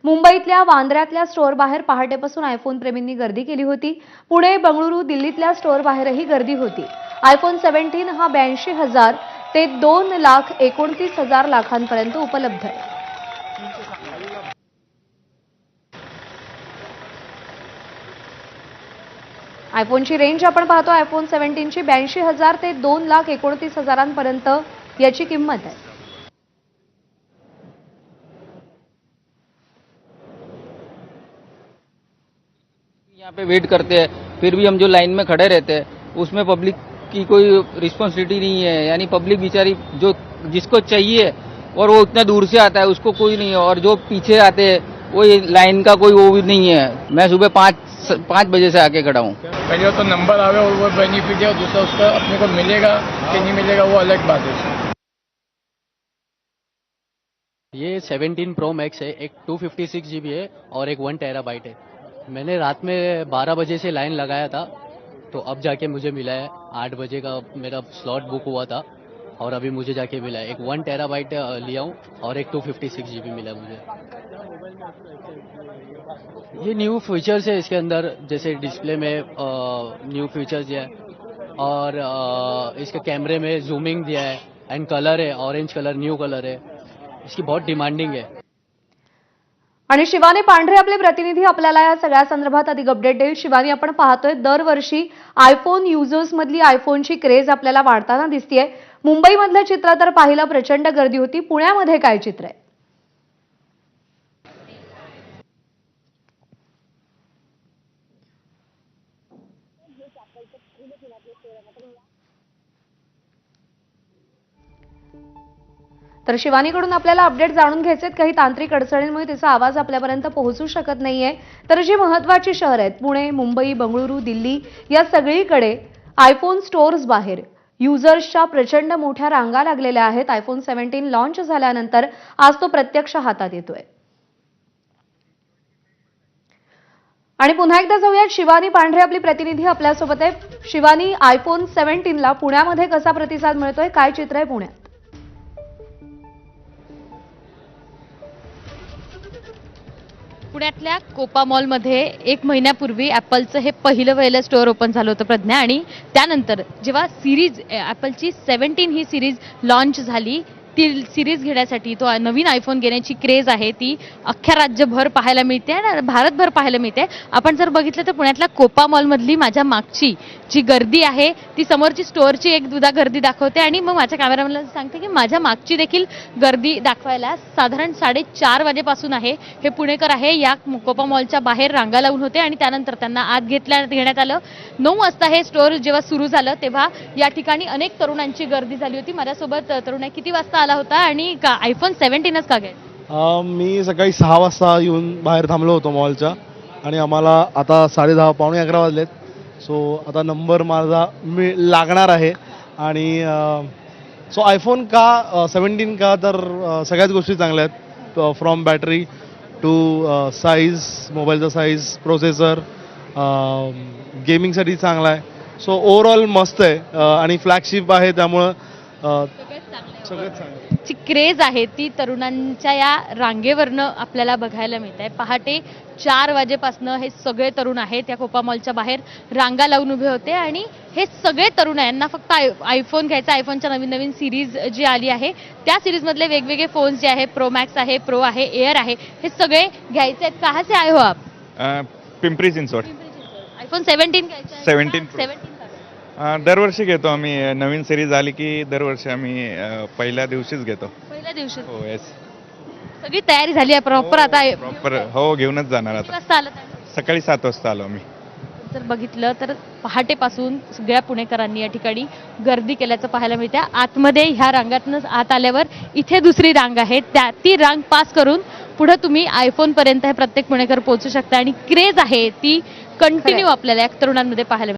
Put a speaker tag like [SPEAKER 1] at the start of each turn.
[SPEAKER 1] मुंबईतल्या वांद्र्यातल्या स्टोअर बाहेर पहाटेपासून आयफोन प्रेमींनी गर्दी केली होती। पुणे, बंगळुरू, दिल्लीतल्या स्टोअर बाहेरही गर्दी होती। आयफोन 17 हा 82,000 ते 2,29,000 लाखांपर्यंत उपलब्ध आहे। आयफोनची रेंज आपण पाहतो। आयफोन 17 ची 82,000 ते 2,29,000 पर्यंत याची किंमत आहे।
[SPEAKER 2] यहाँ पे वेट करते हैं, फिर भी हम जो लाइन में खड़े रहते हैं उसमें पब्लिक की कोई रिस्पॉन्सिबिलिटी नहीं है। यानी पब्लिक बेचारी जो जिसको चाहिए और वो इतना दूर से आता है उसको कोई नहीं है, और जो पीछे आते हैं वो ये लाइन का कोई वो भी नहीं है। मैं सुबह 5 बजे से आके खड़ा हूँ।
[SPEAKER 3] पहले तो नंबर आवे और वो बेनिफिट है, और दूसरा उसका अपने को मिलेगा कि नहीं मिलेगा वो अलग बात है।
[SPEAKER 4] ये 17 प्रो मैक्स है, एक 256 GB है और एक 1 टेराबाइट है। मैंने रात में 12 बजे से लाइन लगाया था, तो अब जाके मुझे मिला है। 8 बजे का मेरा स्लॉट बुक हुआ था और अभी मुझे जाके मिला है। एक 1 टेराबाइट लिया हूँ और एक 256 GB मिला मुझे। ये न्यू फीचर्स है इसके अंदर, जैसे डिस्प्ले में न्यू फीचर्स दिया है और इसके कैमरे में जूमिंग दिया है एंड कलर है ऑरेंज कलर, न्यू कलर है। इसकी बहुत डिमांडिंग है।
[SPEAKER 1] आणि शिवानी पांढरे आपले प्रतिनिधी आपल्याला या सगळ्या संदर्भात अधिक अपडेट देईल। शिवानी, आपण पाहतोय दरवर्षी आयफोन युजर्स मधली आयफोनची क्रेज आपल्याला वाढताना दिसतेय। मुंबईमधलं चित्र तर पाहिलं, प्रचंड गर्दी होती। पुण्यामध्ये काय चित्र आहे? तर शिवानीकडून आपल्याला अपडेट जाणून घ्यायचे, काही तांत्रिक अडचणींमुळे तिचा आवाज आपल्यापर्यंत पोहोचू शकत नाहीये। तर जी महत्त्वाची शहर आहेत पुणे, मुंबई, बंगळुरू, दिल्ली या सगळीकडे आयफोन स्टोअर्स बाहेर युजर्सच्या प्रचंड मोठ्या रांगा लागलेल्या आहेत। आयफोन 17 लॉन्च झाल्यानंतर आज तो प्रत्यक्ष हातात येतोय। आणि पुन्हा एकदा जाऊयात, शिवानी पांढरे आपली प्रतिनिधी आपल्यासोबत आहे। शिवानी, आयफोन 17 ला पुण्यामध्ये कसा प्रतिसाद मिळतोय, काय चित्र आहे पुण्यात?
[SPEAKER 5] पुण्यातल्या कोपा मॉलमध्ये 1 महिन्यापूर्वी ॲपलचं हे पहिलं स्टोअर ओपन झालं होतं प्रज्ञा, आणि त्यानंतर जेव्हा सिरीज ॲपलची 17 ही सिरीज लॉन्च झाली, ती सिरीज घेण्यासाठी तो नवीन आयफोन घेण्याची क्रेज आहे ती अख्ख्या राज्यभर पाहायला मिळते आणि भारतभर पाहायला मिळते। आपण जर बघितलं तर पुण्यातल्या कोपा मॉलमधली माझ्या मागची जी गर्दी आहे ती समोरची स्टोअरची एक दुधा गर्दी दाखवते, आणि मग माझ्या कॅमेरामॅनला सांगते की माझ्या मागची देखील गर्दी दाखवायला साधारण 4:30 वाजेपासून आहे। हे पुणेकर आहे, या कोपा मॉलच्या बाहेर रांगा लावून होते आणि त्यानंतर त्यांना आत घेण्यात आलं। 9 वाजता हे स्टोअर जेव्हा सुरू झालं तेव्हा या ठिकाणी अनेक तरुणांची गर्दी झाली होती। माझ्यासोबत तरुण आहे, किती वाजता आला होता आणि आयफोन 17च का घ्यायचा?
[SPEAKER 6] मी सकाळी 6 वाजता येऊन बाहेर थांबलो होतो मॉलच्या, आणि आम्हाला आता 10:30 पावणे 11 वाजलेत। सो आता नंबर माझा लागणार आहे, आणि सो आयफोन का 17 का, तर सगळ्याच गोष्टी चांगल्या आहेत। फ्रॉम बॅटरी टू साईज, मोबाईलचा साईज, प्रोसेसर, गेमिंगसाठी चांगला आहे। सो ओव्हरऑल मस्त आहे, आणि फ्लॅगशिप आहे त्यामुळं सगळंच चांगलं।
[SPEAKER 5] ची क्रेज आहे ती तरुणांच्या या रांगेवरनं आपल्याला बघायला मिळत आहे। पहाटे 4 वाजेपासून हे सगळे तरुण आहेत या कोपा मॉलच्या बाहेर रांगा लावून उभे होते, आणि हे सगळे तरुण यांना फक्त आयफोन घ्यायचा। आयफोनच्या नवीन सिरीज जी आली आहे त्या सिरीज मधले वेगवेगळे फोन्स जे आहे, प्रो मॅक्स आहे, प्रो आहे, एअर आहे, हे सगळे घ्यायचे आहेत। कहाँ से आए हो आप?
[SPEAKER 7] पिंपरी चिंचवड।
[SPEAKER 5] आयफोन 17 घ्यायचा?
[SPEAKER 7] 17 दरवर्षी घेतो आम्ही। नवीन सिरीज आली की दरवर्षी आम्ही पहिल्या दिवशीच घेतो।
[SPEAKER 5] पहिल्या दिवशी
[SPEAKER 7] हो, येस।
[SPEAKER 5] सगळी तयारी झाली आहे प्रॉपर आता?
[SPEAKER 7] प्रॉपर हो, घेऊनच जाणार
[SPEAKER 5] किती
[SPEAKER 7] आता।
[SPEAKER 5] वाजता आलात?
[SPEAKER 7] सकाळी 7 वाजता आलो आम्ही।
[SPEAKER 5] जर बघितलं तर पहाटेपासून सगळ्या पुणेकरांनी या ठिकाणी गर्दी केल्याचं पाहायला मिळते। आतमध्ये ह्या रांगातून आत आल्यावर इथे दुसरी रांग आहे, ती रांग पास करून पुढे तुम्ही आयफोन पर्यंत हे प्रत्येक पुणेकर पोहोचू शकता, आणि क्रेज आहे ती कंटिन्यू आपल्याला या तरुणांमध्ये पाहायला मिळते।